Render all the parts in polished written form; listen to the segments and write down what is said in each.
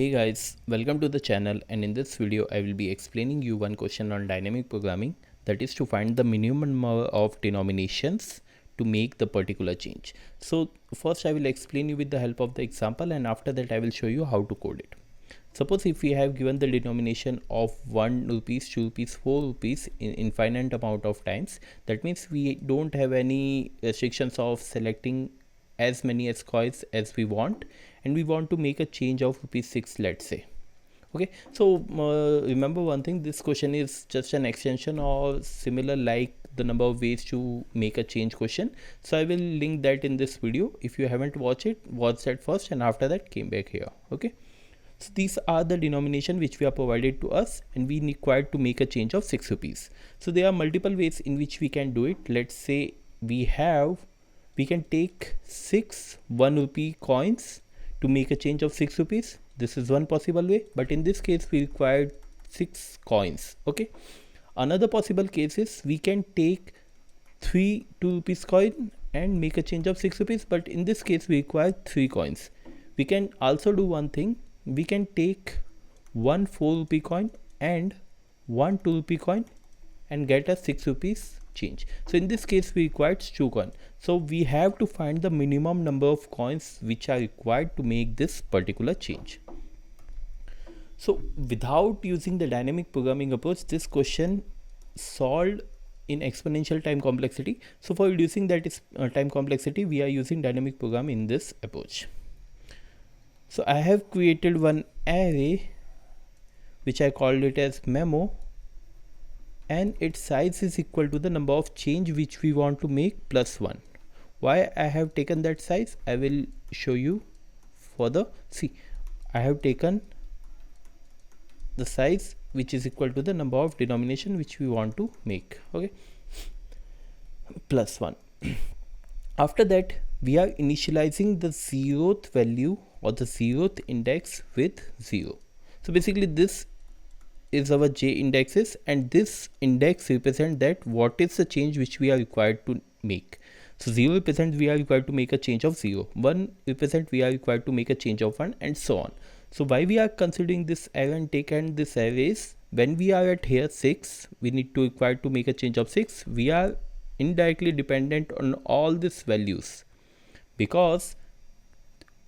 Hey guys, welcome to the channel, and in this video I will be explaining you one question on dynamic programming, that is to find the minimum number of denominations to make the particular change. So first I will explain you with the help of the example, and after that I will show you how to code it. Suppose if we have given the denomination of 1 rupees, 2 rupees, 4 rupees in infinite amount of times, that means we don't have any restrictions of selecting as many as coins as we want, and we want to make a change of rupees 6, let's say. Okay, so remember one thing, this question is just an extension or similar like the number of ways to make a change question. So I will link that in this video. If you haven't watched it, watch that first, and after that came back here. Okay, so these are the denomination which we are provided to us, and we required to make a change of 6 rupees. So there are multiple ways in which we can do it. Let's say we can take 6 1 rupee coins to make a change of 6 rupees. This is one possible way, but in this case we required 6 coins. Okay, another possible case is we can take 3 2 rupees coin and make a change of 6 rupees, but in this case we require 3 coins. We can also do one thing, we can take 1 4 rupee coin and 1 2 rupee coin and get a 6 rupees change. So in this case we required 2 coins. So we have to find the minimum number of coins which are required to make this particular change. So without using the dynamic programming approach, this question solved in exponential time complexity. So for reducing that is time complexity, we are using dynamic program in this approach. So I have created one array which I called it as memo, and its size is equal to the number of change which we want to make plus 1. Why I have taken that size, I will show you further. See, I have taken the size which is equal to the number of denomination which we want to make. Okay, plus 1. After that we are initializing the 0th value or the 0th index with 0. So basically this is our j indexes, and this index represents that what is the change which we are required to make. So 0 represents we are required to make a change of 0, 1 represents we are required to make a change of 1, and so on. So why we are considering this array and taken this array is, when we are at here 6, we need to require to make a change of 6. We are indirectly dependent on all these values, because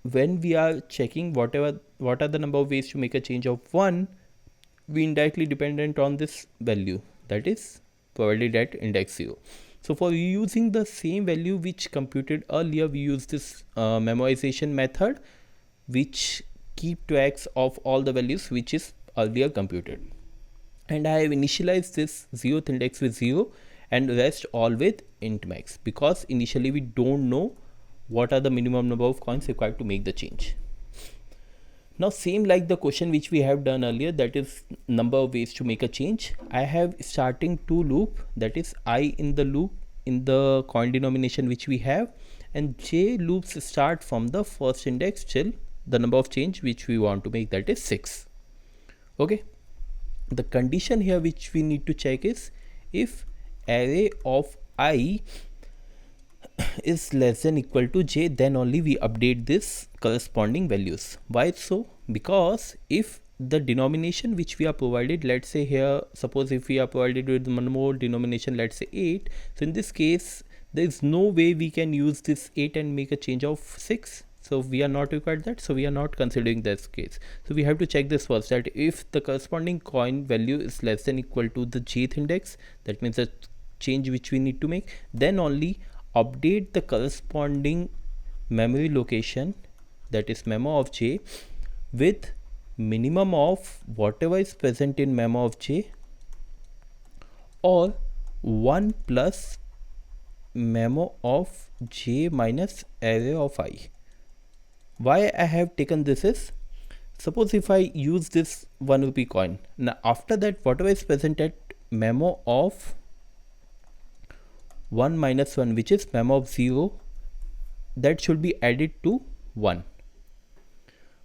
when we are checking what are the number of ways to make a change of 1, we indirectly dependent on this value that is provided at index 0. So for using the same value which computed earlier, we use this memoization method which keep tracks of all the values which is earlier computed. And I have initialized this 0th index with 0 and rest all with int max, because initially we don't know what are the minimum number of coins required to make the change. Now same like the question which we have done earlier, that is number of ways to make a change, I have starting to loop, that is I in the loop in the coin denomination which we have, and j loops start from the first index till the number of change which we want to make, that is 6. Okay, the condition here which we need to check is, if array of I is less than equal to j, then only we update this corresponding values. Why so? Because if the denomination which we are provided, let's say here, suppose if we are provided with one more denomination, let's say 8, so in this case there is no way we can use this 8 and make a change of 6. So we are not required that, so we are not considering this case. So we have to check this first, that if the corresponding coin value is less than equal to the jth index, that means the change which we need to make, then only update the corresponding memory location, that is memo of j, with minimum of whatever is present in memo of j, or 1 plus memo of j minus array of I. Why I have taken this is, suppose if I use this 1 rupee coin, now after that whatever is present at memo of 1 minus 1, which is memo of 0, that should be added to 1.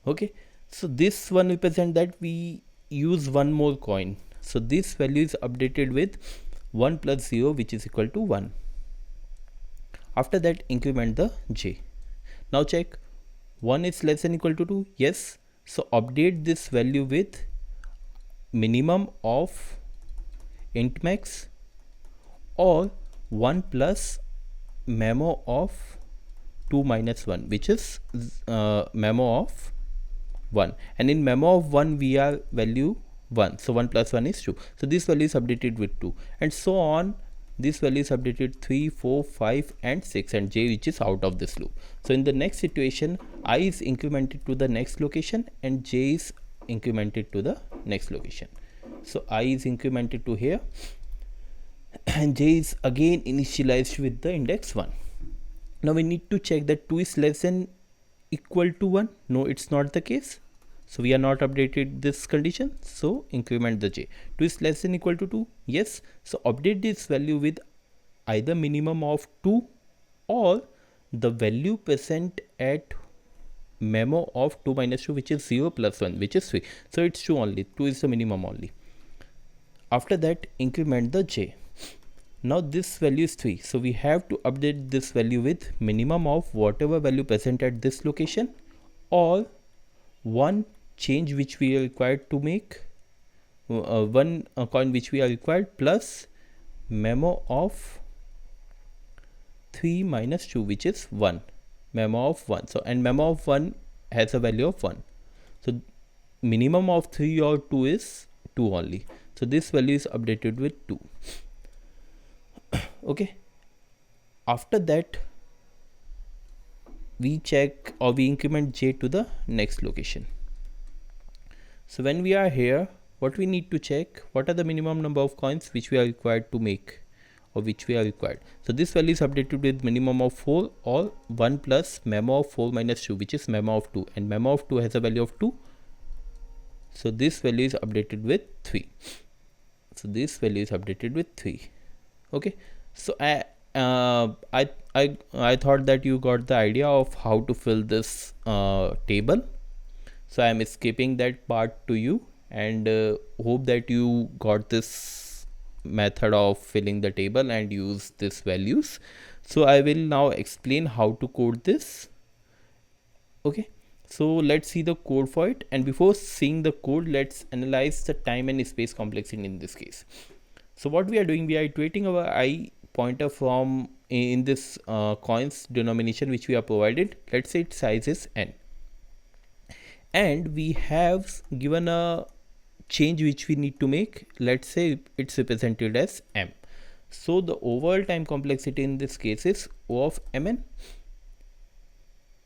Okay, so this one represent that we use one more coin, so this value is updated with 1 plus 0 which is equal to 1. After that increment the j. Now check, 1 is less than equal to 2, yes, So update this value with minimum of int max or 1 plus memo of 2 minus 1, which is memo of 1, and in memo of 1 we are value 1, so 1 plus 1 is 2, so this value is updated with 2, and so on. This value is updated 3, 4, 5 and 6, and j which is out of this loop. So in the next situation, I is incremented to the next location and j is incremented to the next location. So I is incremented to here and j is again initialized with the index 1. Now we need to check that 2 is less than equal to 1. No, it's not the case, so we are not updated this condition, so increment the j. 2 is less than equal to 2, yes, so update this value with either minimum of 2 or the value present at memo of 2 minus 2, which is 0 plus 1, which is 3. So it's 2 only, 2 is the minimum only. After that, increment the j. Now this value is 3, so we have to update this value with minimum of whatever value present at this location or one change which we are required to make, one coin which we are required, plus memo of 3 minus 2, which is 1, memo of 1. So and memo of 1 has a value of 1, so minimum of 3 or 2 is 2 only, so this value is updated with 2. Okay, after that we check or we increment j to the next location. So when we are here, what we need to check, what are the minimum number of coins which we are required to make or which we are required. So this value is updated with minimum of 4 or 1 plus memo of 4 minus 2, which is memo of 2, and memo of 2 has a value of 2, so this value is updated with 3. So this value is updated with 3. Okay, so I thought that you got the idea of how to fill this table, so I am skipping that part to you, and hope that you got this method of filling the table and use these values. So I will now explain how to code this. Okay, so let's see the code for it, and before seeing the code, let's analyze the time and space complexity in this case. So what we are doing, we are iterating our I pointer from in this coins denomination which we are provided. Let's say its size is n, and we have given a change which we need to make. Let's say it's represented as m. So the overall time complexity in this case is O of mn,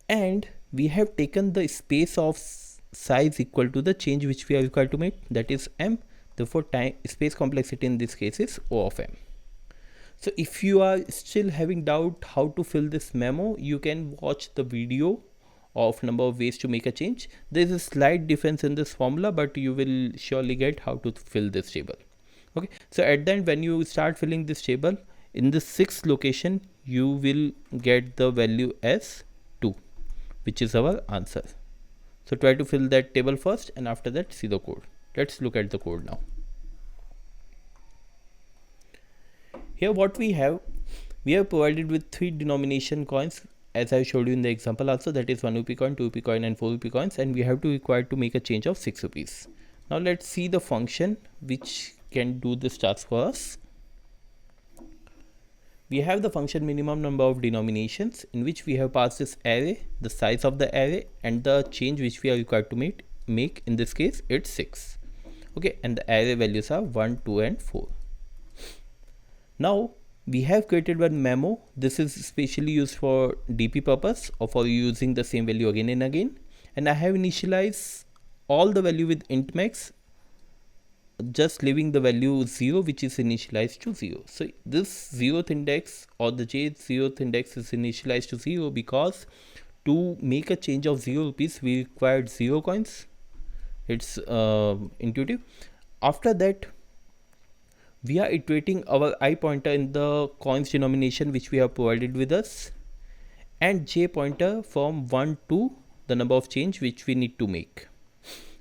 and we have taken the space of size equal to the change which we are required to make, that is m. Therefore time space complexity in this case is O of m. So if you are still having doubt how to fill this memo, you can watch the video of number of ways to make a change. There is a slight difference in this formula, but you will surely get how to fill this table. Okay, so at the end, when you start filling this table, in the 6th location you will get the value as 2, which is our answer. So try to fill that table first, and after that see the code. Let's look at the code now. Here what we have provided with 3 denomination coins, as I showed you in the example also, that is 1 rupee coin, 2 rupee coin and 4 rupee coins, and we have to required to make a change of 6 rupees. Now let's see the function which can do this task for us. We have the function minimum number of denominations, in which we have passed this array, the size of the array, and the change which we are required to make. In this case it's 6. Okay, and the array values are 1, 2 and 4. Now we have created one memo. This is specially used for DP purpose or for using the same value again and again, and I have initialized all the value with int max, just leaving the value 0, which is initialized to 0. So this 0th index or the j 0th index is initialized to 0 because to make a change of 0 rupees we required 0 coins. It's intuitive. After that, we are iterating our I pointer in the coins denomination which we have provided with us, and j pointer from 1 to the number of change which we need to make.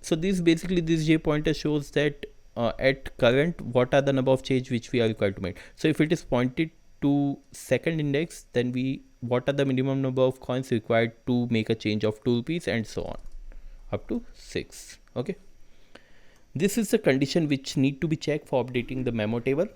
So this j pointer shows that at current what are the number of change which we are required to make. So if it is pointed to 2nd index, then what are the minimum number of coins required to make a change of 2 rupees and so on. up to 6. Okay, this is the condition which need to be checked for updating the memo table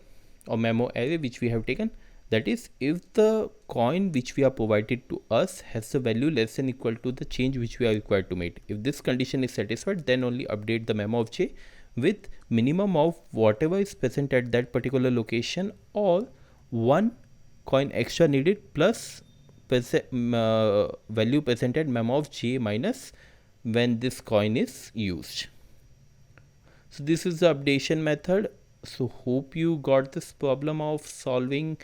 or memo array which we have taken. That is, if the coin which we are provided to us has the value less than equal to the change which we are required to make. If this condition is satisfied, then only update the memo of j with minimum of whatever is present at that particular location, or one coin extra needed plus value presented memo of j minus when this coin is used. So this is the updation method. So hope you got this problem of solving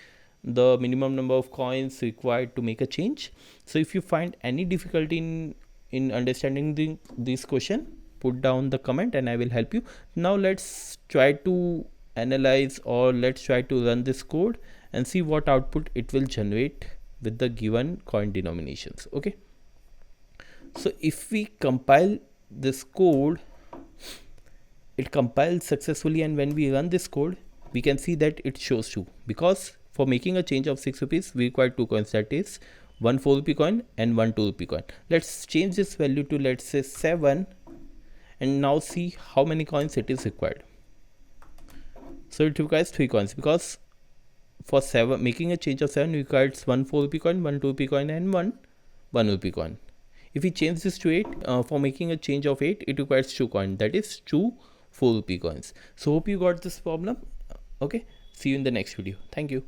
the minimum number of coins required to make a change. So if you find any difficulty in understanding this question, put down the comment and I will help you. Now let's try to analyze, or let's try to run this code and see what output it will generate with the given coin denominations. Okay, so if we compile this code, it compiles successfully, and when we run this code we can see that it shows 2, because for making a change of 6 rupees we require 2 coins, that is 1 4 rupee coin and 1 2 rupee coin. Let's change this value to, let's say, 7, and now see how many coins it is required. So it requires 3 coins, because for 7 making a change of 7 requires 1 4 rupee coin, 1 2 rupee coin and 1 1 rupee coin. If we change this to 8, for making a change of 8 it requires 2 coins, that is 2 4 rupee coins. So hope you got this problem. Okay, see you in the next video. Thank you.